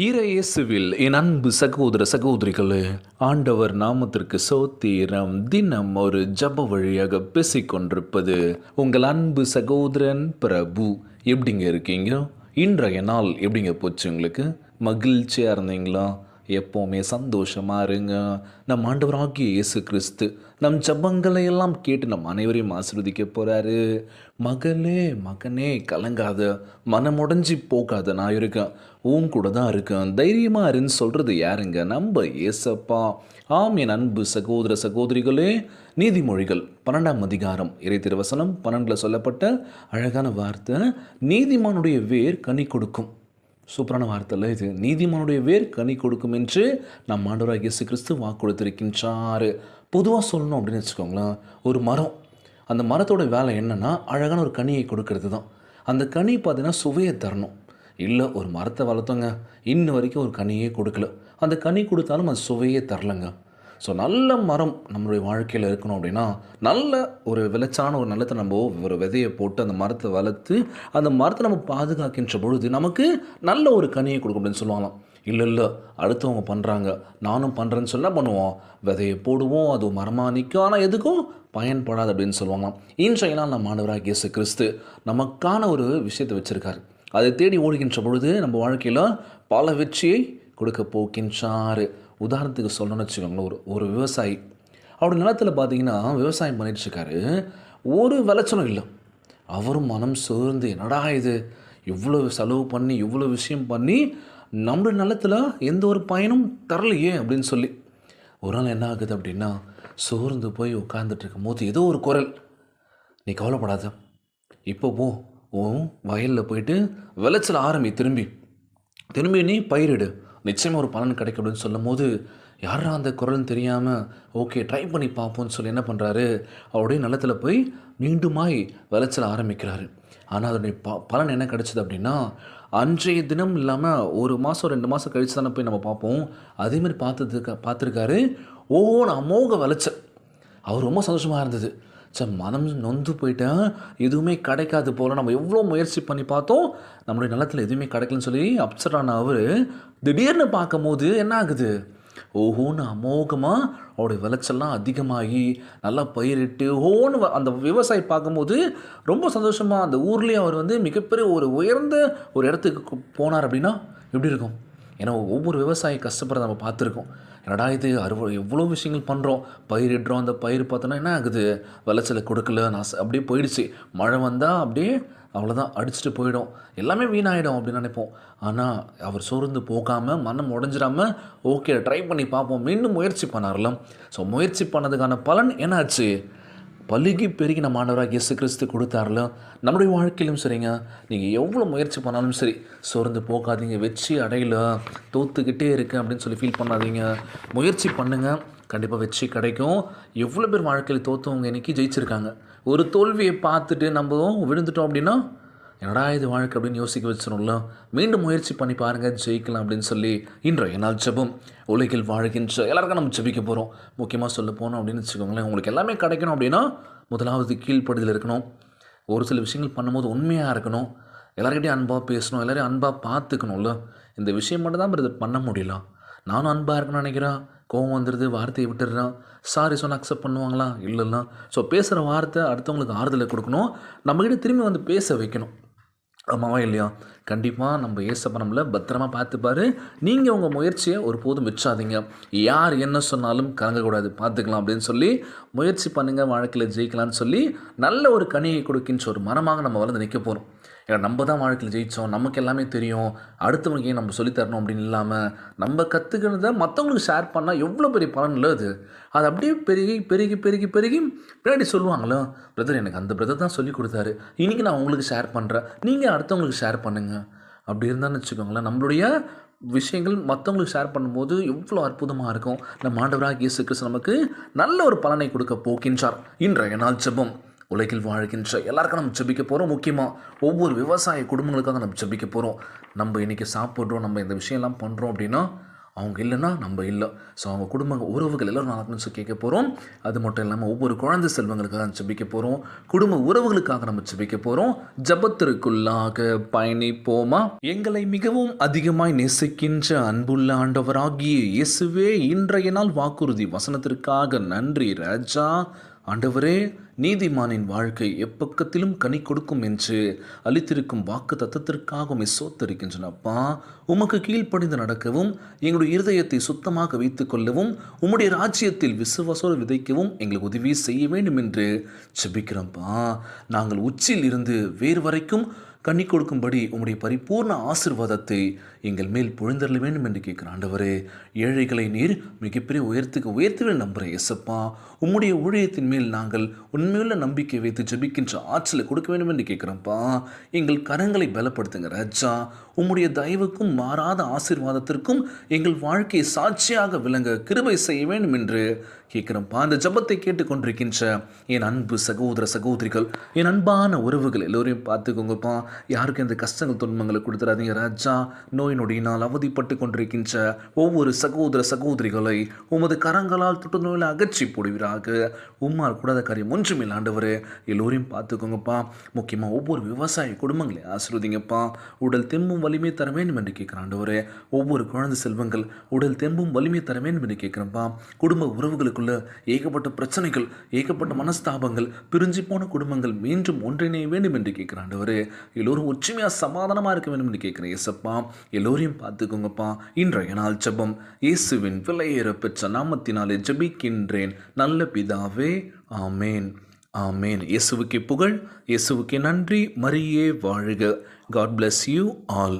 இயேசுவில் என் அன்பு சகோதர சகோதரிகளே, ஆண்டவர் நாமத்திற்கு சோத்திரம். தினம் ஒரு ஜப வழியாக பேசிக்கொண்டிருப்பது உங்கள் அன்பு சகோதரன் பிரபு. எப்படிங்க இருக்கீங்க? இன்றைய நாள் எப்படிங்க போச்சு உங்களுக்கு? மகிழ்ச்சியாக இருந்தீங்களா? எப்போவுமே சந்தோஷமாக இருங்க. நம் ஆண்டவராகிய இயேசு கிறிஸ்து நம் ஜபங்களை எல்லாம் கேட்டு நம் அனைவரையும் ஆசீர்வதிக்க போகிறாரு. மகளே மகனே கலங்காத, மனமுடைஞ்சி போகாத, நான் இருக்கேன், உன் கூட தான் இருக்கேன், தைரியமாக இருன்னு சொல்கிறது யாருங்க? நம்ம ஏசப்பா. ஆம் என் அன்பு சகோதர சகோதரிகளே, நீதிமொழிகள் 12ஆம் அதிகாரம் இறை திருவசனம் 12 சொல்லப்பட்ட அழகான வார்த்தை, நீதிமானுடைய வேர் கனி கொடுக்கும். சூப்பரான வார்த்தையில் இது. நீதிமானுடைய வேர் கனி கொடுக்கும் என்று நம் ஆண்டவராகிய இயேசு கிறிஸ்து வாக்கு கொடுத்திருக்கின்றார். பொதுவாக சொல்லணும் அப்படின்னு வச்சுக்கோங்களேன், ஒரு மரம், அந்த மரத்தோட வேலை என்னென்னா அழகான ஒரு கனியை கொடுக்கறது தான். அந்த கனி பார்த்தீங்கன்னா சுவையை தரணும். இல்லை, ஒரு மரத்தை வளர்த்தோங்க, இன்ன வரைக்கும் ஒரு கனியே கொடுக்கல, அந்த கனி கொடுத்தாலும் அது சுவையே தரலைங்க. ஸோ நல்ல மரம் நம்மளுடைய வாழ்க்கையில் இருக்கணும் அப்படின்னா, நல்ல ஒரு விளைச்சான ஒரு நிலத்தை நம்ம ஒரு விதையை போட்டு அந்த மரத்தை வளர்த்து அந்த மரத்தை நம்ம பாதுகாக்கின்ற பொழுது நமக்கு நல்ல ஒரு கனியை கொடுக்கும் அப்படின்னு சொல்லுவாங்களாம். இல்லை அடுத்தவங்க பண்ணுறாங்க, நானும் பண்ணுறேன்னு சொல்ல பண்ணுவோம், விதையை போடுவோம், அது மரமாக நிற்கும், ஆனால் எதுக்கும் பயன்படாது அப்படின்னு சொல்லுவாங்களாம். இன்றைய நாள் நம்ம ஆண்டவராகிய இயேசு கிறிஸ்து நமக்கான ஒரு விஷயத்தை வச்சுருக்காரு. அதை தேடி ஓடுகின்ற பொழுது நம்ம வாழ்க்கையில் பல வெற்றியை கொடுக்க போகின்றார். உதாரணத்துக்கு சொல்லணும்னு வச்சுக்கோங்களேன், ஒரு விவசாயி அவருடைய நிலத்தில் பார்த்தீங்கன்னா விவசாயம் பண்ணிட்டுருக்காரு. ஒரு விளைச்சலும் இல்லை. அவரும் மனம் சோர்ந்து, என்னடா இது, இவ்வளோ செலவு பண்ணி இவ்வளோ விஷயம் பண்ணி நம்மளுடைய நிலத்தில் எந்த ஒரு பயனும் தரலையே அப்படின்னு சொல்லி ஒரு நாள் என்ன ஆகுது அப்படின்னா, சோர்ந்து போய் உட்கார்ந்துட்டு இருக்கும் போது ஏதோ ஒரு குரல், நீ கவலைப்படாத, இப்போ போ, உன் வயலில் போயிட்டு விளைச்சல் ஆரம்பி, திரும்பி நீ பயிரிடு, நிச்சயமாக ஒரு பலன் கிடைக்கும் அப்படின்னு சொல்லும் போது, யாரா அந்த குரல்னு தெரியாமல் ஓகே ட்ரை பண்ணி பார்ப்போம்னு சொல்லி என்ன பண்ணுறாரு, அவருடைய நிலத்தில் போய் மீண்டுமாய் விளைச்சல் ஆரம்பிக்கிறாரு. ஆனால் அதனுடைய பலன் என்ன கிடைச்சிது அப்படின்னா, அன்றைய தினம் இல்லாமல் ஒரு மாதம் 2 மாதம் கழித்து தானே போய் நம்ம பார்ப்போம். அதேமாதிரி பார்த்துருக்காரு, அமோக விளைச்சல். அவர் ரொம்ப சந்தோஷமாக இருந்தது. மனம் நொந்து போயிட்டேன், எதுவுமே கிடைக்காது போல், நம்ம எவ்வளோ முயற்சி பண்ணி பார்த்தோம், நம்மளுடைய நிலத்தில் எதுவுமே கிடைக்கலன்னு சொல்லி அப்செட் ஆன அவர் திடீர்னு பார்க்கும் போது என்ன ஆகுது, அமோகமாக அவருடைய விளைச்சல்லாம் அதிகமாகி நல்லா பயிரிட்டு அந்த விவசாயி பார்க்கும்போது ரொம்ப சந்தோஷமாக அந்த ஊர்லேயே அவர் மிகப்பெரிய ஒரு உயர்ந்த ஒரு இடத்துக்கு போனார் அப்படின்னா எப்படி இருக்கும்? ஏன்னா ஒவ்வொரு விவசாயி கஷ்டப்படுறத நம்ம பார்த்துருக்கோம். என்னடா இது, எவ்வளோ விஷயங்கள் பண்ணுறோம், பயிரிடுறோம், அந்த பயிர் பார்த்தோன்னா என்ன ஆகுது, விளைச்சலை கொடுக்கல, அப்படியே போயிடுச்சு, மழை வந்தால் அப்படியே அவ்வளோதான், அடிச்சுட்டு போயிடும், எல்லாமே வீணாயிடும் அப்படின்னு நினைப்போம். ஆனால் அவர் சோர்ந்து போகாமல், மனம் உடஞ்சிடாமல், ஓகே ட்ரை பண்ணி பார்ப்போம், மீண்டும் முயற்சி பண்ணார்லாம். ஸோ முயற்சி பண்ணதுக்கான பலன் என்னாச்சு, பலுகி பெருகி நம்ம ஆண்டவராக இயேசு கிறிஸ்து கொடுத்தார்ல. நம்முடைய வாழ்க்கையிலும் சரிங்க, நீங்கள் எவ்வளோ முயற்சி பண்ணாலும் சரி, சோர்ந்து போகாதீங்க, வெற்றி அடையல, தோத்துக்கிட்டே இருக்கேன் அப்படின்னு சொல்லி ஃபீல் பண்ணாதீங்க, முயற்சி பண்ணுங்கள், கண்டிப்பாக வெற்றி கிடைக்கும். எவ்வளோ பேர் வாழ்க்கையில் தோற்றவங்க இன்றைக்கி ஜெயிச்சிருக்காங்க. ஒரு தோல்வியை பார்த்துட்டு நம்ம விழுந்துட்டோம் அப்படின்னா, என்னடா இது வாழ்க்கை அப்படின்னு யோசிக்க வச்சிடணும்ல. மீண்டும் முயற்சி பண்ணி பாருங்கள், ஜெயிக்கலாம் அப்படின்னு சொல்லி இன்றைய நாள் ஜெபம். உலகில் வாழ்கின்ற எல்லாருக்கும் நம்ம ஜெபிக்க போகிறோம். முக்கியமாக சொல்ல போனோம் அப்படின்னு வச்சுக்கோங்களேன், உங்களுக்கு எல்லாமே கிடைக்கணும் அப்படின்னா முதலாவது கீழ்ப்படுதல் இருக்கணும். ஒரு சில விஷயங்கள் பண்ணும்போது உண்மையாக இருக்கணும், எல்லாருக்கிட்டையும் அன்பாக பேசணும், எல்லோரையும் அன்பாக பார்த்துக்கணும்ல. இந்த விஷயம் மட்டும் தான் இது பண்ண முடியல. நானும் அன்பாக இருக்கணும்னு நினைக்கிறேன், கோவம் வந்துடுது, வார்த்தையை விட்டுடுறேன், சாரி சொன்னால் அக்செப்ட் பண்ணுவாங்களா? இல்லைல்ல. ஸோ பேசுகிற வார்த்தை அடுத்தவங்களுக்கு ஆறுதலை கொடுக்கணும், நம்மக்கிட்ட திரும்பி பேச வைக்கணும். ஆமாவா இல்லையா? கண்டிப்பாக நம்ம ஏசப்பா நம்மளை பத்திரமா பார்த்துப்பாரு. நீங்கள் உங்கள் முயற்சியை ஒருபோதும் விற்றாதீங்க. யார் என்ன சொன்னாலும் கலங்கக்கூடாது, பார்த்துக்கலாம் அப்படின்னு சொல்லி முயற்சி பண்ணுங்கள், வாழ்க்கையில் ஜெயிக்கலான்னு சொல்லி நல்ல ஒரு கனியை கொடுக்கின்ற ஒரு மரமாக நம்ம வளர்ந்து நிற்க போகிறோம். ஏன்னா நம்ம தான் வாழ்க்கையில் ஜெயித்தோம், நமக்கு எல்லாமே தெரியும், அடுத்தவங்களுக்கு ஏன் நம்ம சொல்லித்தரணும் அப்படின்னு இல்லாமல் நம்ம கற்றுக்கிறத மற்றவங்களுக்கு ஷேர் பண்ணால் எவ்வளோ பெரிய பலன் இல்லை அது. அது அப்படியே பெருகி பெருகி பெருகி பெருகி பின்னாடி சொல்லுவாங்களோ, பிரதர் எனக்கு அந்த பிரதர் தான் சொல்லி கொடுத்தாரு, இன்றைக்கி நான் உங்களுக்கு ஷேர் பண்ணுறேன், நீங்கள் அடுத்தவங்களுக்கு ஷேர் பண்ணுங்கள். அப்படி இருந்தான்னு வச்சுக்கோங்களேன், நம்மளுடைய விஷயங்கள் மற்றவங்களுக்கு ஷேர் பண்ணும்போது எவ்வளோ அற்புதமாக இருக்கும். நம்ம ஆண்டவராக இயேசு கிறிஸ்து நமக்கு நல்ல ஒரு பலனை கொடுக்க போகின்றார். இன்றைய நாள் ஜெபம். உலகில் வாழ்கின்ற எல்லாருக்கும் நம்ம ஜெபிக்க போகிறோம். முக்கியமாக ஒவ்வொரு விவசாய குடும்பங்களுக்காக நம்ம ஜெபிக்க போகிறோம். நம்ம இன்றைக்கி சாப்பிட்றோம், நம்ம இந்த விஷயம்லாம் பண்ணுறோம் அப்படின்னா அவங்க இல்லைன்னா நம்ம இல்லை. ஸோ அவங்க குடும்ப உறவுகள் எல்லோரும் நல்லா இருக்கணும்னு சொல்லி கேட்க போகிறோம். அது மட்டும் இல்லாமல் ஒவ்வொரு குழந்தை செல்வங்களுக்காக ஜெபிக்க போகிறோம். குடும்ப உறவுகளுக்காக நம்ம ஜெபிக்க போகிறோம். ஜெபத்திற்குள்ளாக பயணிப்போமா? எங்களை மிகவும் அதிகமாய் நேசிக்கின்ற அன்புள்ள ஆண்டவராகிய இயேசுவே, இன்றைய நாள் வாக்குறுதி வசனத்திற்காக நன்றி ராஜா. ஆண்டவரே, நீதிமானின் வாழ்க்கை எப்பக்கத்திலும் கனி கொடுக்கும் என்று அளித்திருக்கும் வாக்கு தத்தத்திற்காக உம்மை சோத்தரிக்கின்றனப்பா. உமக்கு கீழ்ப்படிந்து நடக்கவும், எங்களுடைய இருதயத்தை சுத்தமாக வைத்துக் கொள்ளவும், உம்முடைய ராஜ்யத்தில் விசுவாசோடு விதைக்கவும் எங்களுக்கு உதவி செய்ய வேண்டும் என்று ஜெபிக்கிறோம்ப்பா. நாங்கள் உச்சியில் இருந்து வேறு வரைக்கும் கண்ணி கொடுக்கும்படி உம்முடைய பரிபூர்ண ஆசீர்வாதத்தை எங்கள் மேல் பொழிந்தரல வேண்டும் என்று கேட்குற ஆண்டவரே, ஏழைகளை நீர் மிகப்பெரிய உயர்த்துவே நம்புகிறேன் எசப்பா. உம்முடைய ஊழியத்தின் மேல் நாங்கள் உண்மையுள்ள நம்பிக்கை வைத்து ஜெபிக்கின்ற ஆற்றலை கொடுக்க வேண்டும் என்று கேட்குறோம்ப்பா. எங்கள் கரங்களை பலப்படுத்துங்க ராஜா. உம்முடைய தயவுக்கும் மாறாத ஆசீர்வாதத்திற்கும் எங்கள் வாழ்க்கையை சாட்சியாக விளங்க கிருபை செய்ய வேண்டும் என்று கேட்குறோம்ப்பா. அந்த ஜெபத்தை கேட்டுக்கொண்டிருக்கின்ற என் அன்பு சகோதர சகோதரிகள், என் அன்பான உறவுகள் எல்லோரையும் பார்த்துக்கோங்கப்பா. யாருக்கும் இந்த கஷ்டங்கள் துன்பங்களை கொடுத்துடாதீங்க ராஜா. நோய் நொடியினால் அவதிப்பட்டு கொண்டிருக்கின்ற ஒவ்வொரு சகோதர சகோதரிகளை உமது கரங்களால் தொட்டு நோயில் அகற்றி போடுவீராக. உம்மால் கூடாத காரியம் ஒன்றுமில்லை ஆண்டவரே. எல்லோரையும் பார்த்துக்கோங்கப்பா. முக்கியமாக ஒவ்வொரு விவசாய குடும்பங்களை ஆசீர்வதிங்கப்பா. உடல் தெம்பும் வலிமை தர வேண்டும் என்று கேட்குற ஆண்டவரே. ஒவ்வொரு குழந்தை செல்வங்கள் உடல் தெம்பும் வலிமை தர வேண்டும் என்று கேட்குறப்பா. குடும்ப உறவுகளுக்குள்ள ஏகப்பட்ட பிரச்சனைகள், ஏகப்பட்ட மனஸ்தாபங்கள், பிரிஞ்சு போன குடும்பங்கள் மீண்டும் ஒன்றிணைய வேண்டும் என்று கேட்குற ஆண்டவரே. எல்லோரும் ஒற்றுமையாக சமாதானமாக இருக்க வேண்டும் என்று கேட்குறேன் ஏசப்பா. எல்லோரையும் பார்த்துக்கோங்கப்பா. இன்றைய நாள் ஜெபம் இயேசுவின் விலையேற பெற்ற நாமத்தினாலே ஜெபிக்கின்றேன் நல்ல பிதாவே, ஆமேன், ஆமேன். இயேசுவுக்கே புகழ், இயேசுவுக்கே நன்றி. மரியே வாழ்க. God bless you all.